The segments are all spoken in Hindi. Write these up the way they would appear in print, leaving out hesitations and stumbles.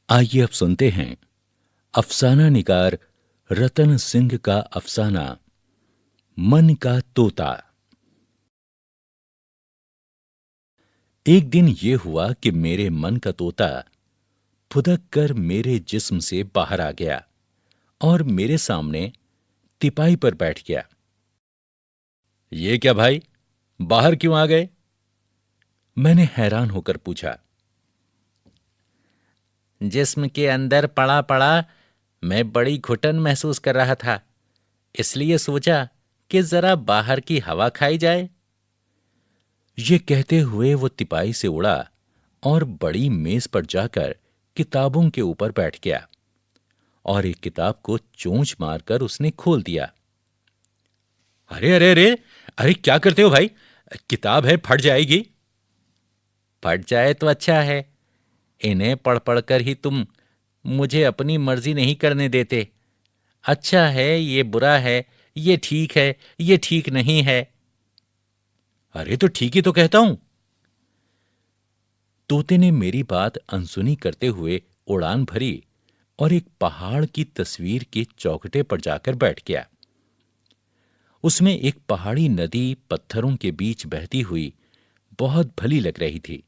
आइए अब सुनते हैं अफसाना निगार रतन सिंह का अफसाना मन का तोता। एक दिन ये हुआ कि मेरे मन का तोता फुदक कर मेरे जिस्म से बाहर आ गया और मेरे सामने तिपाई पर बैठ गया। ये क्या भाई, बाहर क्यों आ गए? मैंने हैरान होकर पूछा। जिस्म के अंदर पड़ा पड़ा मैं बड़ी घुटन महसूस कर रहा था, इसलिए सोचा कि जरा बाहर की हवा खाई जाए। ये कहते हुए वो तिपाई से उड़ा और बड़ी मेज पर जाकर किताबों के ऊपर बैठ गया और एक किताब को चोंच मारकर उसने खोल दिया। अरे अरे अरे, अरे क्या करते हो भाई? किताब है, फट जाएगी। फट जाए तो अच्छा है। इन्हें पढ़ पढ़ कर ही तुम मुझे अपनी मर्जी नहीं करने देते। अच्छा है, ये बुरा है, ये ठीक है, ये ठीक नहीं है। अरे तो ठीक ही तो कहता हूं। तोते ने मेरी बात अनसुनी करते हुए उड़ान भरी और एक पहाड़ की तस्वीर के चौखटे पर जाकर बैठ गया। उसमें एक पहाड़ी नदी पत्थरों के बीच बहती हुई बहुत भली लग रही थी।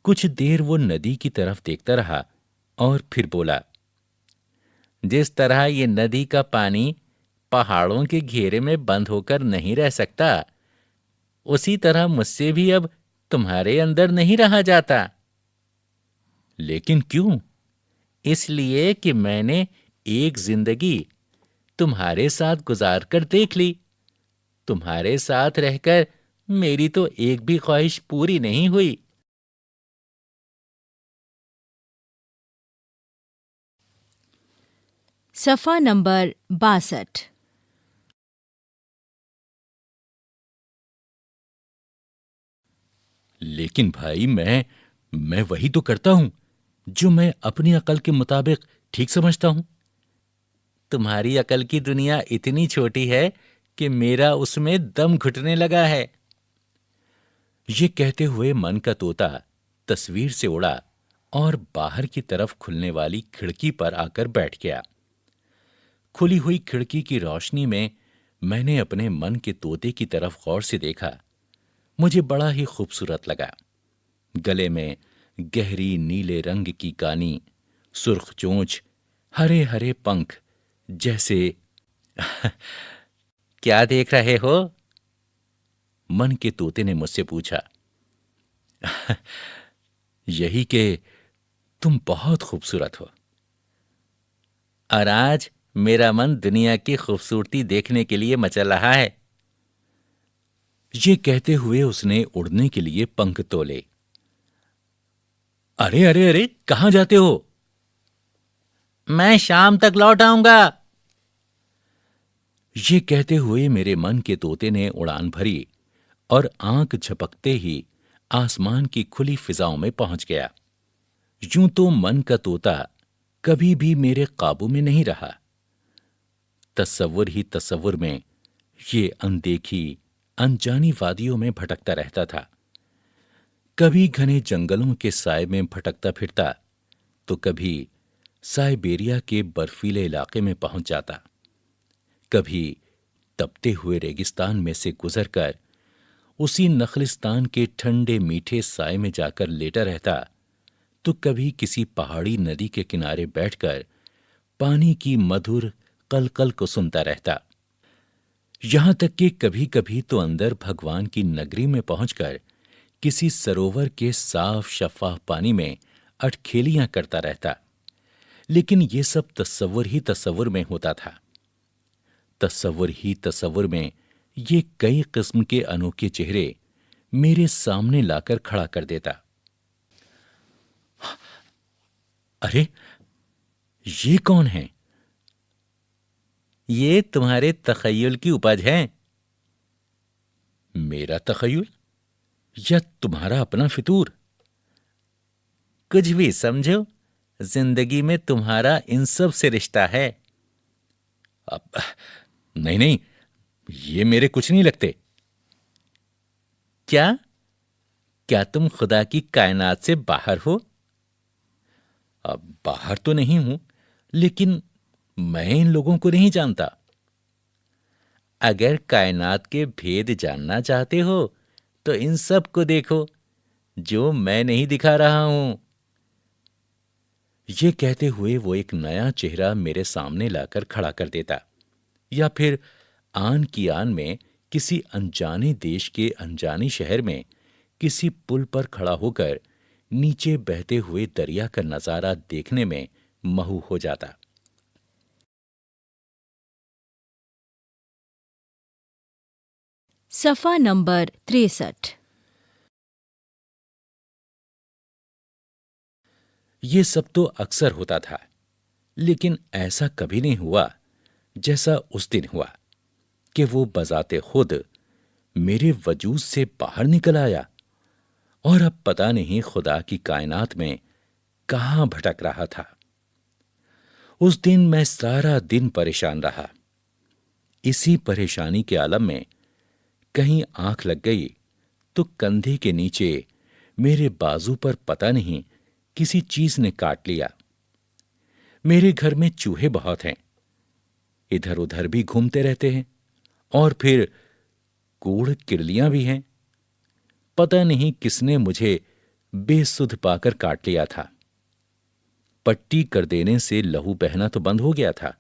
कुछ देर वो नदी की तरफ देखता रहा और फिर बोला। जिस तरह ये नदी का पानी पहाड़ों के घेरे में बंद होकर नहीं रह सकता, उसी तरह मुझसे भी अब तुम्हारे अंदर नहीं रहा जाता। लेकिन क्यों? इसलिए कि मैंने एक जिंदगी तुम्हारे साथ गुजार कर देख ली। तुम्हारे साथ रहकर मेरी तो एक भी ख्वाहिश पूरी नहीं हुई। सफ़ा नंबर 62। लेकिन भाई मैं वही तो करता हूं जो मैं अपनी अकल के मुताबिक ठीक समझता हूं। तुम्हारी अकल की दुनिया इतनी छोटी है कि मेरा उसमें दम घुटने लगा है। ये कहते हुए मन का तोता तस्वीर से उड़ा और बाहर की तरफ खुलने वाली खिड़की पर आकर बैठ गया। खुली हुई खिड़की की रोशनी में मैंने अपने मन के तोते की तरफ गौर से देखा। मुझे बड़ा ही खूबसूरत लगा। गले में गहरी नीले रंग की कानी, सुर्ख चोंच, हरे हरे पंख जैसे। क्या देख रहे हो? मन के तोते ने मुझसे पूछा। यही कि तुम बहुत खूबसूरत हो। और आज मेरा मन दुनिया की खूबसूरती देखने के लिए मचल रहा है। ये कहते हुए उसने उड़ने के लिए पंख तोले। अरे अरे अरे, कहां जाते हो? मैं शाम तक लौट आऊंगा। ये कहते हुए मेरे मन के तोते ने उड़ान भरी और आंख झपकते ही आसमान की खुली फिजाओं में पहुंच गया। यूं तो मन का तोता कभी भी मेरे काबू में नहीं रहा। तस्वुर ही तस्वुर में ये अनदेखी अनजानी वादियों में भटकता रहता था। कभी घने जंगलों के साए में भटकता फिरता तो कभी साइबेरिया के बर्फीले इलाके में पहुंच जाता। कभी तपते हुए रेगिस्तान में से गुजरकर उसी नखलिस्तान के ठंडे मीठे साए में जाकर लेटा रहता, तो कभी किसी पहाड़ी नदी के किनारे बैठकर पानी की मधुर कलकल को सुनता रहता। यहां तक कि कभी कभी तो अंदर भगवान की नगरी में पहुंचकर किसी सरोवर के साफ शफाफ पानी में अटखेलियां करता रहता। लेकिन ये सब तस्वुर ही तस्वुर में होता था। तस्वुर ही तस्वुर में ये कई किस्म के अनोखे चेहरे मेरे सामने लाकर खड़ा कर देता। अरे, ये कौन है? ये तुम्हारे तखय्युल की उपज है। मेरा तखय्युल या तुम्हारा अपना फितूर? कुछ भी समझो, जिंदगी में तुम्हारा इन सब से रिश्ता है। अब नहीं नहीं, ये मेरे कुछ नहीं लगते। क्या? क्या तुम खुदा की कायनात से बाहर हो? अब बाहर तो नहीं हूं, लेकिन मैं इन लोगों को नहीं जानता। अगर कायनात के भेद जानना चाहते हो तो इन सब को देखो जो मैं नहीं दिखा रहा हूं। ये कहते हुए वो एक नया चेहरा मेरे सामने लाकर खड़ा कर देता, या फिर आन की आन में किसी अनजाने देश के अनजाने शहर में किसी पुल पर खड़ा होकर नीचे बहते हुए दरिया का नजारा देखने में महू हो जाता। सफ़ा नंबर 63। ये सब तो अक्सर होता था, लेकिन ऐसा कभी नहीं हुआ जैसा उस दिन हुआ कि वो बजाते खुद मेरे वजूद से बाहर निकल आया और अब पता नहीं खुदा की कायनात में कहां भटक रहा था। उस दिन मैं सारा दिन परेशान रहा। इसी परेशानी के आलम में कहीं आंख लग गई तो कंधे के नीचे मेरे बाजू पर पता नहीं किसी चीज ने काट लिया। मेरे घर में चूहे बहुत हैं, इधर उधर भी घूमते रहते हैं, और फिर कूड़ किरलियां भी हैं। पता नहीं किसने मुझे बेसुध पाकर काट लिया था। पट्टी कर देने से लहू बहना तो बंद हो गया था,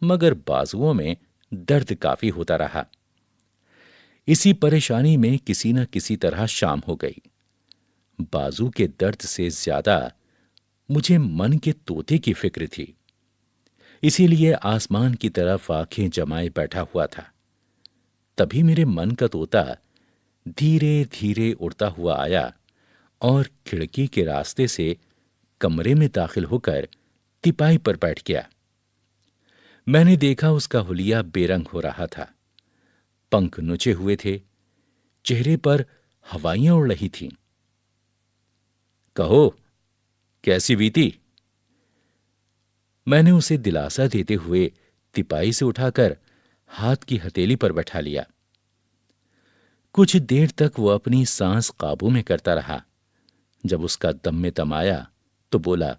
मगर बाजुओं में दर्द काफी होता रहा। इसी परेशानी में किसी न किसी तरह शाम हो गई। बाजू के दर्द से ज्यादा मुझे मन के तोते की फिक्र थी, इसीलिए आसमान की तरफ आंखें जमाए बैठा हुआ था। तभी मेरे मन का तोता धीरे धीरे उड़ता हुआ आया और खिड़की के रास्ते से कमरे में दाखिल होकर तिपाई पर बैठ गया। मैंने देखा उसका हुलिया बेरंग हो रहा था, पंख नुचे हुए थे, चेहरे पर हवाइयां उड़ रही थीं। कहो, कैसी बीती? मैंने उसे दिलासा देते हुए तिपाई से उठाकर हाथ की हथेली पर बैठा लिया। कुछ देर तक वो अपनी सांस काबू में करता रहा। जब उसका दम में दम आया तो बोला,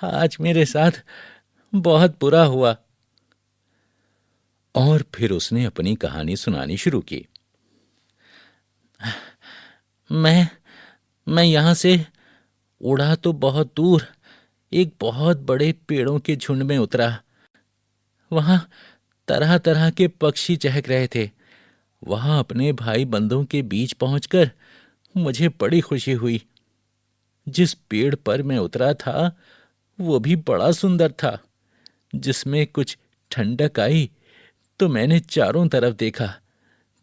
आज मेरे साथ बहुत बुरा हुआ। और फिर उसने अपनी कहानी सुनानी शुरू की। मैं यहां से उड़ा तो बहुत दूर एक बहुत बड़े पेड़ों के झुंड में उतरा। वहां तरह तरह के पक्षी चहक रहे थे। वहां अपने भाई बंधुओं के बीच पहुंचकर मुझे बड़ी खुशी हुई। जिस पेड़ पर मैं उतरा था वो भी बड़ा सुंदर था। जिसमें कुछ ठंडक आई तो मैंने चारों तरफ देखा।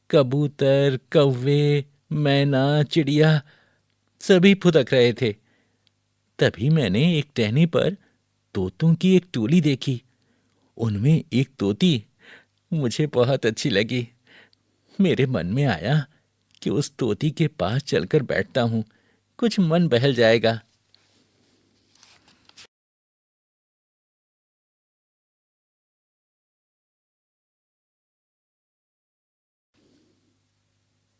कबूतर, कौवे, मैना, चिड़िया सभी फुदक रहे थे। तभी मैंने एक टहनी पर तोतों की एक टोली देखी। उनमें एक तोती मुझे बहुत अच्छी लगी। मेरे मन में आया कि उस तोती के पास चलकर बैठता हूं, कुछ मन बहल जाएगा।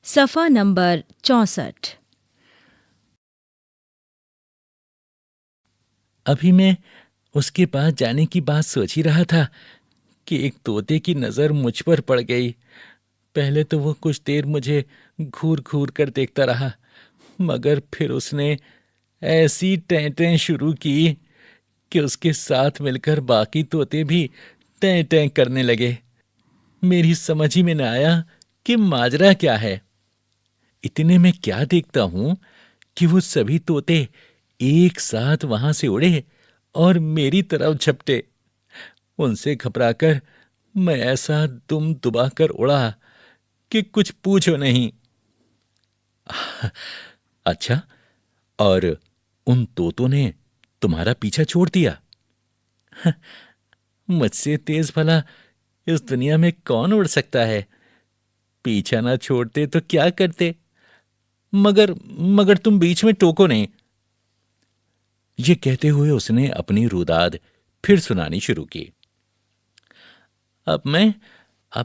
सफ़ा नंबर 64। अभी मैं उसके पास जाने की बात सोच ही रहा था कि एक तोते की नजर मुझ पर पड़ गई। पहले तो वो कुछ देर मुझे घूर घूर कर देखता रहा, मगर फिर उसने ऐसी टें टें शुरू की कि उसके साथ मिलकर बाकी तोते भी टें टें करने लगे। मेरी समझ ही में न आया कि माजरा क्या है। इतने में क्या देखता हूं कि वो सभी तोते एक साथ वहां से उड़े और मेरी तरफ झपटे। उनसे घबराकर मैं ऐसा दुम दुबाकर उड़ा कि कुछ पूछो नहीं। अच्छा, और उन तोतों ने तुम्हारा पीछा छोड़ दिया? मुझसे तेज भला इस दुनिया में कौन उड़ सकता है? पीछा ना छोड़ते तो क्या करते? मगर मगर तुम बीच में टोको नहीं। ये कहते हुए उसने अपनी रुदाद फिर सुनानी शुरू की। अब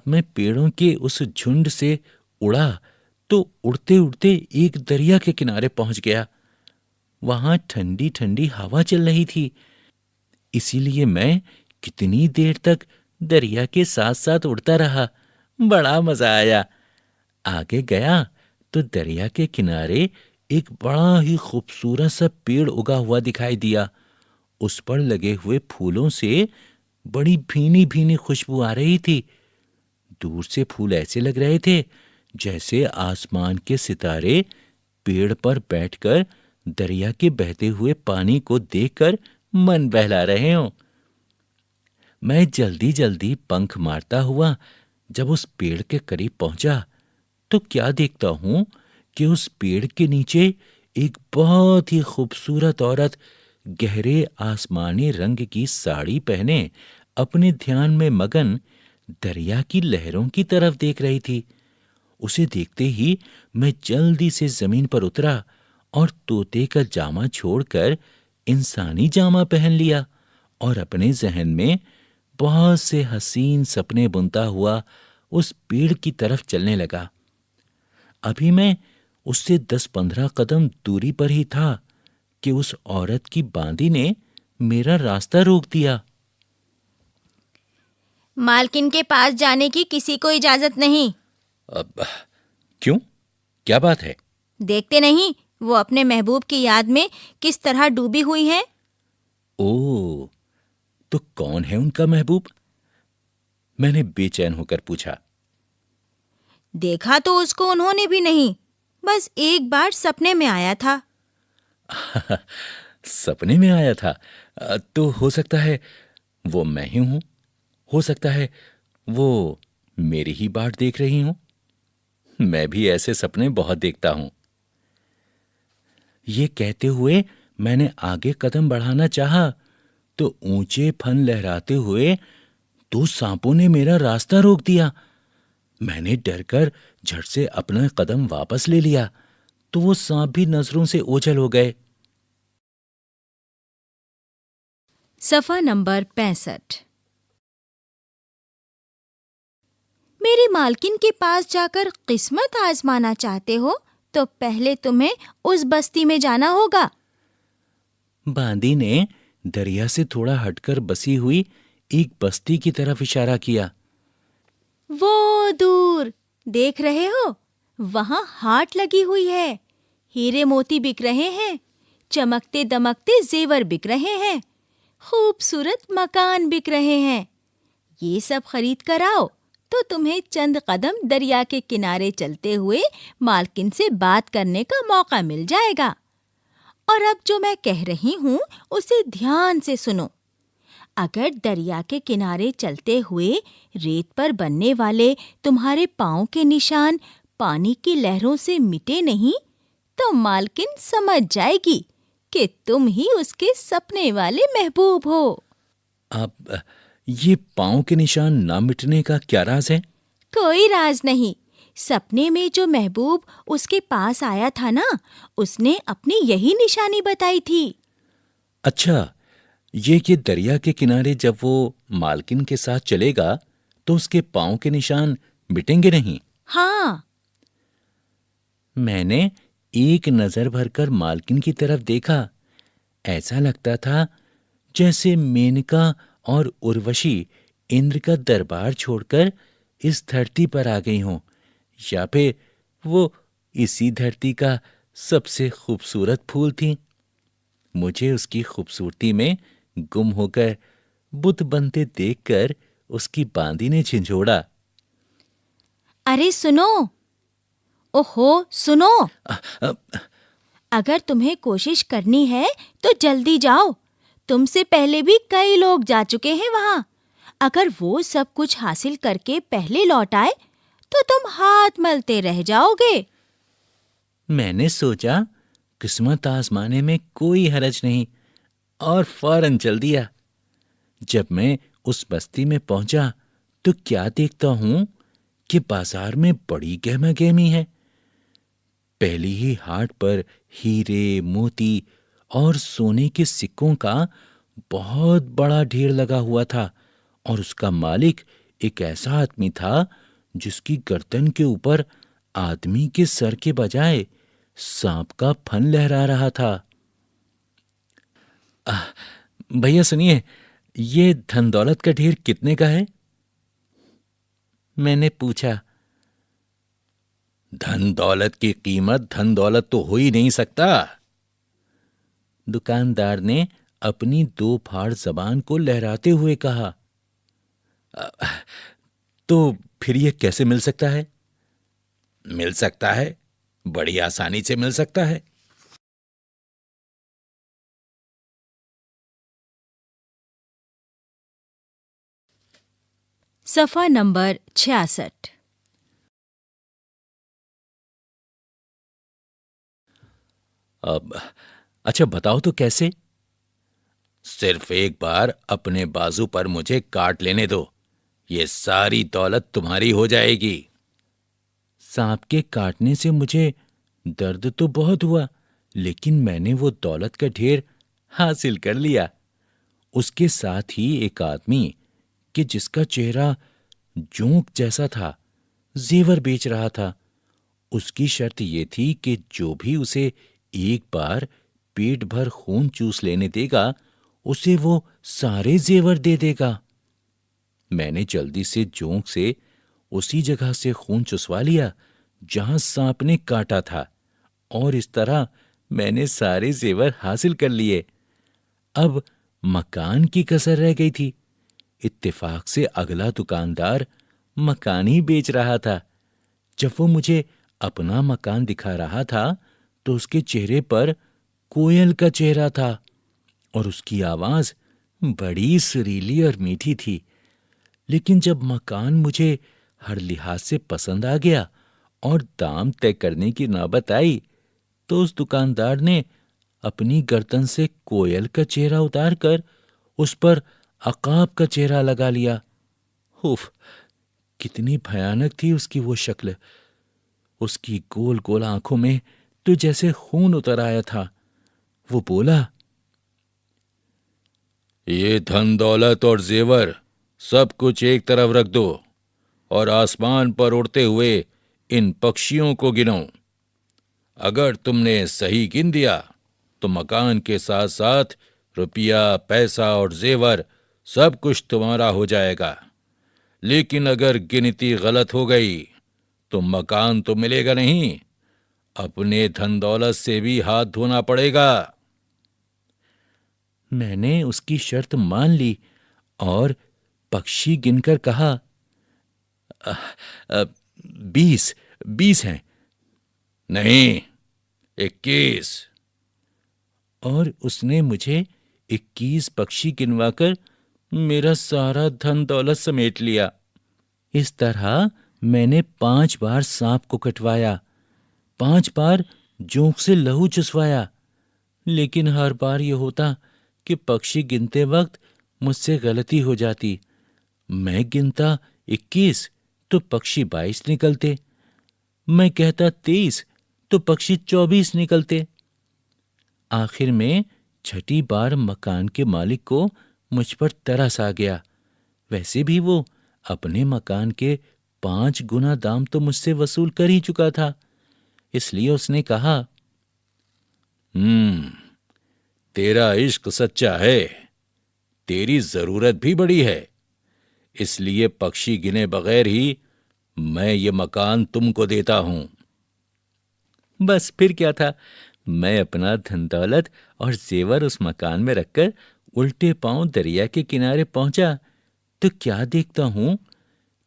मैं पेड़ों के उस झुंड से उड़ा तो उड़ते उड़ते एक दरिया के किनारे पहुंच गया। वहां ठंडी ठंडी हवा चल रही थी। इसीलिए मैं कितनी देर तक दरिया के साथ साथ उड़ता रहा। बड़ा मजा आया। आगे गया तो दरिया के किनारे एक बड़ा ही खूबसूरत सा पेड़ उगा हुआ दिखाई दिया। उस पर लगे हुए फूलों से बड़ी भीनी भीनी खुशबू आ रही थी। दूर से फूल ऐसे लग रहे थे जैसे आसमान के सितारे पेड़ पर बैठकर दरिया के बहते हुए पानी को देखकर मन बहला रहे हों। मैं जल्दी जल्दी पंख मारता हुआ जब उस पेड़ के करीब पहुंचा तो क्या देखता हूं कि उस पेड़ के नीचे एक बहुत ही खूबसूरत औरत गहरे आसमानी रंग की साड़ी पहने अपने ध्यान में मगन दरिया की लहरों की तरफ देख रही थी। उसे देखते ही मैं जल्दी से जमीन पर उतरा और तोते का जामा छोड़कर इंसानी जामा पहन लिया और अपने जहन में बहुत से हसीन सपने बुनता हुआ उस पेड़ की तरफ चलने लगा। अभी मैं उससे 10-15 कदम दूरी पर ही था कि उस औरत की बांदी ने मेरा रास्ता रोक दिया। मालकिन के पास जाने की किसी को इजाजत नहीं। अब क्यों? क्या बात है? देखते नहीं वो अपने महबूब की याद में किस तरह डूबी हुई है। ओ, तो कौन है उनका महबूब? मैंने बेचैन होकर पूछा। देखा तो उसको उन्होंने भी नहीं, बस एक बार सपने में आया था। सपने में आया था? तो हो सकता है वो मैं ही हूं। हो सकता है वो मेरी ही बाट देख रही हूं। मैं भी ऐसे सपने बहुत देखता हूं। ये कहते हुए मैंने आगे कदम बढ़ाना चाहा तो ऊंचे फन लहराते हुए 2 सांपों ने मेरा रास्ता रोक दिया। मैंने डरकर झट से अपना कदम वापस ले लिया तो वो सांप भी नजरों से ओझल हो गए। सफ़ा नंबर 65। मेरी मालकिन के पास जाकर किस्मत आजमाना चाहते हो तो पहले तुम्हें उस बस्ती में जाना होगा। बांदी ने दरिया से थोड़ा हटकर बसी हुई एक बस्ती की तरफ इशारा किया। वो दूर देख रहे हो, वहां हाट लगी हुई है। हीरे मोती बिक रहे हैं, चमकते दमकते जेवर बिक रहे हैं, खूबसूरत मकान बिक रहे हैं। ये सब खरीद कर आओ तो तुम्हें चंद कदम दरिया के किनारे चलते हुए मालकिन से बात करने का मौका मिल जाएगा। और अब जो मैं कह रही हूँ उसे ध्यान से सुनो। अगर दरिया के किनारे चलते हुए रेत पर बनने वाले तुम्हारे पाँव के निशान पानी की लहरों से मिटे नहीं तो मालकिन समझ जाएगी कि तुम ही उसके सपने वाले महबूब हो। अब ये पाँव के निशान ना मिटने का क्या राज है? कोई राज नहीं। सपने में जो महबूब उसके पास आया था ना, उसने अपनी यही निशानी बताई थी। अच्छा, ये कि दरिया के किनारे जब वो मालकिन के साथ चलेगा तो उसके पाँव के निशान मिटेंगे नहीं? हाँ। मैंने एक नजर भरकर मालकिन की तरफ देखा। ऐसा लगता था जैसे मेनका और उर्वशी इंद्र का दरबार छोड़कर इस धरती पर आ गई हों, या फिर वो इसी धरती का सबसे खूबसूरत फूल थी। मुझे उसकी खूबसूरती में गुम होकर बुत बनते देखकर उसकी बांदी ने झिंझोड़ा। अरे सुनो, ओहो सुनो, अगर तुम्हें कोशिश करनी है तो जल्दी जाओ। तुमसे पहले भी कई लोग जा चुके हैं वहां। अगर वो सब कुछ हासिल करके पहले लौट आए तो तुम हाथ मलते रह जाओगे। मैंने सोचा किस्मत आजमाने में कोई हरज नहीं और फौरन चल दिया। जब मैं उस बस्ती में पहुंचा तो क्या देखता हूं कि बाजार में बड़ी गहमा-गहमी है। पहली ही हाट पर हीरे, मोती और सोने के सिक्कों का बहुत बड़ा ढेर लगा हुआ था और उसका मालिक एक ऐसा आदमी था जिसकी गर्दन के ऊपर आदमी के सर के बजाय सांप का फन लहरा रहा था। भैया सुनिए, ये धन दौलत का ढेर कितने का है? मैंने पूछा। धन दौलत की कीमत धन दौलत तो हो ही नहीं सकता। दुकानदार ने अपनी दो फाड़ जबान को लहराते हुए कहा। तो फिर ये कैसे मिल सकता है? मिल सकता है, बड़ी आसानी से मिल सकता है। सफा नंबर 66। अब अच्छा बताओ तो कैसे? सिर्फ एक बार अपने बाजू पर मुझे काट लेने दो, ये सारी दौलत तुम्हारी हो जाएगी। सांप के काटने से मुझे दर्द तो बहुत हुआ, लेकिन मैंने वो दौलत का ढेर हासिल कर लिया। उसके साथ ही एक आदमी कि जिसका चेहरा जोंक जैसा था, जेवर बेच रहा था। उसकी शर्त ये थी कि जो भी उसे एक बार पेट भर खून चूस लेने देगा, उसे वो सारे जेवर दे देगा। मैंने जल्दी से जोंक से उसी जगह से खून चुसवा लिया जहां सांप ने काटा था, और इस तरह मैंने सारे जेवर हासिल कर लिए। अब मकान की कसर रह गई थी। इत्तेफाक से अगला दुकानदार मकान ही बेच रहा था। जब वो मुझे अपना मकान दिखा रहा था, तो उसके चेहरे पर कोयल का चेहरा था और उसकी आवाज बड़ी सुरीली और मीठी थी। लेकिन जब मकान मुझे हर लिहाज से पसंद आ गया और दाम तय करने की नौबत आई, तो उस दुकानदार ने अपनी गर्दन से कोयल का चेहरा उतारकर उस पर अकाब का चेहरा लगा लिया। उफ, कितनी भयानक थी उसकी वो शक्ल। उसकी गोल गोल आंखों में तो जैसे खून उतर आया था। वो बोला, ये धन दौलत और जेवर सब कुछ एक तरफ रख दो और आसमान पर उड़ते हुए इन पक्षियों को गिनो। अगर तुमने सही गिन दिया तो मकान के साथ साथ रुपया, पैसा और जेवर सब कुछ तुम्हारा हो जाएगा। लेकिन अगर गिनती गलत हो गई तो मकान तो मिलेगा नहीं, अपने धन दौलत से भी हाथ धोना पड़ेगा। मैंने उसकी शर्त मान ली और पक्षी गिनकर कहा, 20 20 हैं। नहीं, 21। और उसने मुझे 21 पक्षी गिनवाकर मेरा सारा धन दौलत समेट लिया। इस तरह मैंने 5 बार सांप को कटवाया, 5 बार जोंक से लहू चुसवाया। लेकिन हर बार यह होता कि पक्षी गिनते वक्त मुझसे गलती हो जाती। मैं गिनता 21 तो पक्षी 22 निकलते। मैं कहता 23 तो पक्षी 24 निकलते। आखिर में छठी बार मकान के मालिक को मुझ पर तरस आ गया। वैसे भी वो अपने मकान के 5 गुना दाम तो मुझसे वसूल कर ही चुका था। इसलिए उसने कहा, तेरा इश्क सच्चा है, तेरी जरूरत भी बड़ी है, इसलिए पक्षी गिने बगैर ही मैं ये मकान तुमको देता हूं। बस फिर क्या था, मैं अपना धन दौलत और जेवर उस मकान में रखकर उल्टे पांव दरिया के किनारे पहुंचा, तो क्या देखता हूं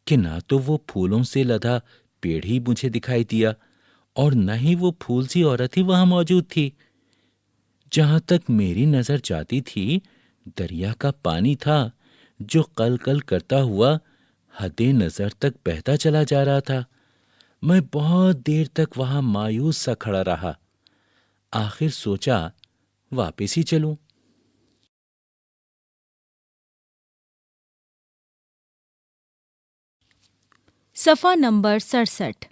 कि ना तो वो फूलों से लदा पेड़ ही मुझे दिखाई दिया और न ही वो फूल सी औरत ही वहां मौजूद थी। जहां तक मेरी नजर जाती थी, दरिया का पानी था जो कल कल करता हुआ हदे नजर तक बहता चला जा रहा था। मैं बहुत देर तक वहां मायूस सा खड़ा रहा। आखिर सोचा वापस ही चलूं। सफा नंबर 67।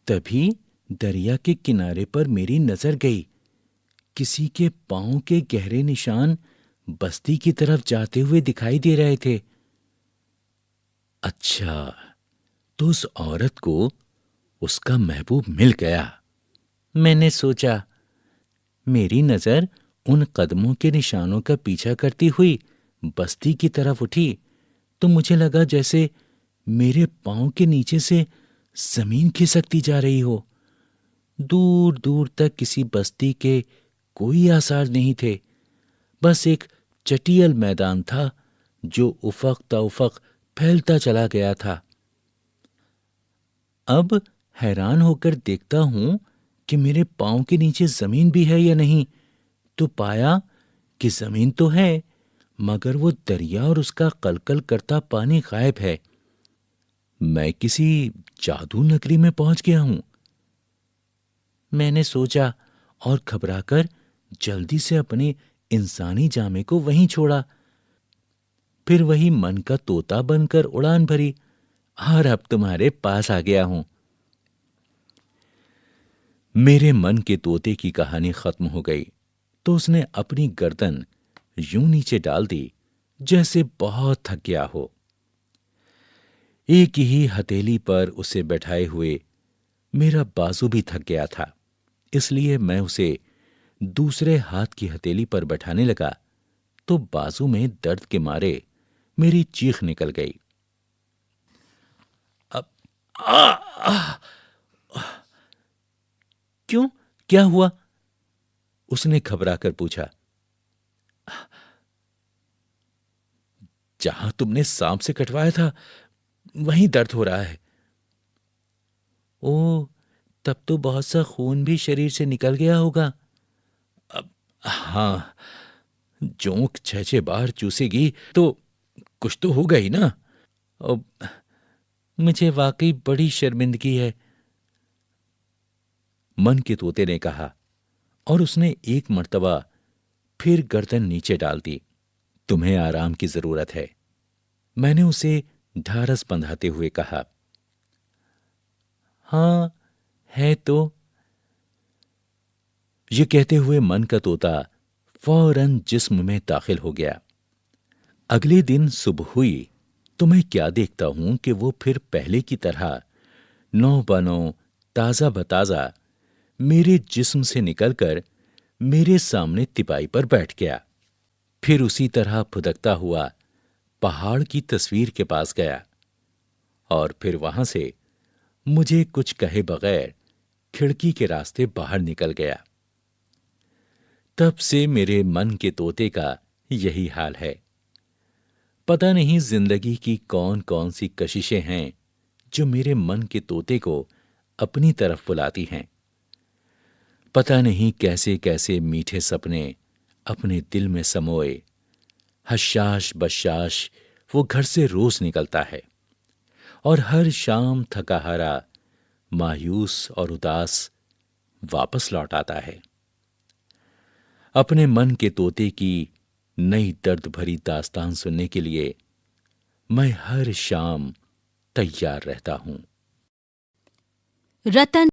तभी दरिया के किनारे पर मेरी नजर गई। किसी के पांव के गहरे निशान बस्ती की तरफ जाते हुए दिखाई दे रहे थे। अच्छा, तो उस औरत को उसका महबूब मिल गया। मैंने सोचा, मेरी नजर उन कदमों के निशानों का पीछा करती हुई बस्ती की तरफ उठी तो मुझे लगा जैसे मेरे पांव के नीचे से जमीन खिसकती जा रही हो। दूर दूर तक किसी बस्ती के कोई आसार नहीं थे। बस एक चटियल मैदान था जो उफक ता उफक फैलता चला गया था। अब हैरान होकर देखता हूं कि मेरे पांव के नीचे जमीन भी है या नहीं, तो पाया कि जमीन तो है, मगर वो दरिया और उसका कलकल करता पानी गायब है। मैं किसी जादू नगरी में पहुंच गया हूं। मैंने सोचा और घबराकर जल्दी से अपने इंसानी जामे को वहीं छोड़ा। फिर वही मन का तोता बनकर उड़ान भरी और अब तुम्हारे पास आ गया हूं। मेरे मन के तोते की कहानी खत्म हो गई तो उसने अपनी गर्दन यूं नीचे डाल दी जैसे बहुत थक गया हो। एक ही हथेली पर उसे बैठाए हुए मेरा बाजू भी थक गया था, इसलिए मैं उसे दूसरे हाथ की हथेली पर बैठाने लगा तो बाजू में दर्द के मारे मेरी चीख निकल गई। अब आ, आ, क्यों, क्या हुआ? उसने घबराकर पूछा। जहां तुमने सांप से कटवाया था वहीं दर्द हो रहा है। ओ, तब तो बहुत सा खून भी शरीर से निकल गया होगा। अब हाँ, जोंक 6-6 बार चूसेगी तो कुछ तो होगा ही ना। अब मुझे वाकई बड़ी शर्मिंदगी है, मन के तोते ने कहा, और उसने एक मर्तबा फिर गर्दन नीचे डाल दी। तुम्हें आराम की जरूरत है, मैंने उसे ढारस बंधाते हुए कहा। हाँ, है तो, ये कहते हुए मन का तोता फौरन जिस्म में दाखिल हो गया। अगले दिन सुबह हुई तो मैं क्या देखता हूं कि वो फिर पहले की तरह नौ बनो ताजा बताजा मेरे जिस्म से निकलकर मेरे सामने तिपाई पर बैठ गया। फिर उसी तरह फुदकता हुआ पहाड़ की तस्वीर के पास गया और फिर वहां से मुझे कुछ कहे बगैर खिड़की के रास्ते बाहर निकल गया। तब से मेरे मन के तोते का यही हाल है। पता नहीं जिंदगी की कौन कौन सी कशिशें हैं जो मेरे मन के तोते को अपनी तरफ बुलाती हैं। पता नहीं कैसे कैसे मीठे सपने अपने दिल में समोए हशाश बशाश वो घर से रोज निकलता है और हर शाम थकाहारा, मायूस और उदास वापस लौट आता है। अपने मन के तोते की नई दर्द भरी दास्तान सुनने के लिए मैं हर शाम तैयार रहता हूं। रतन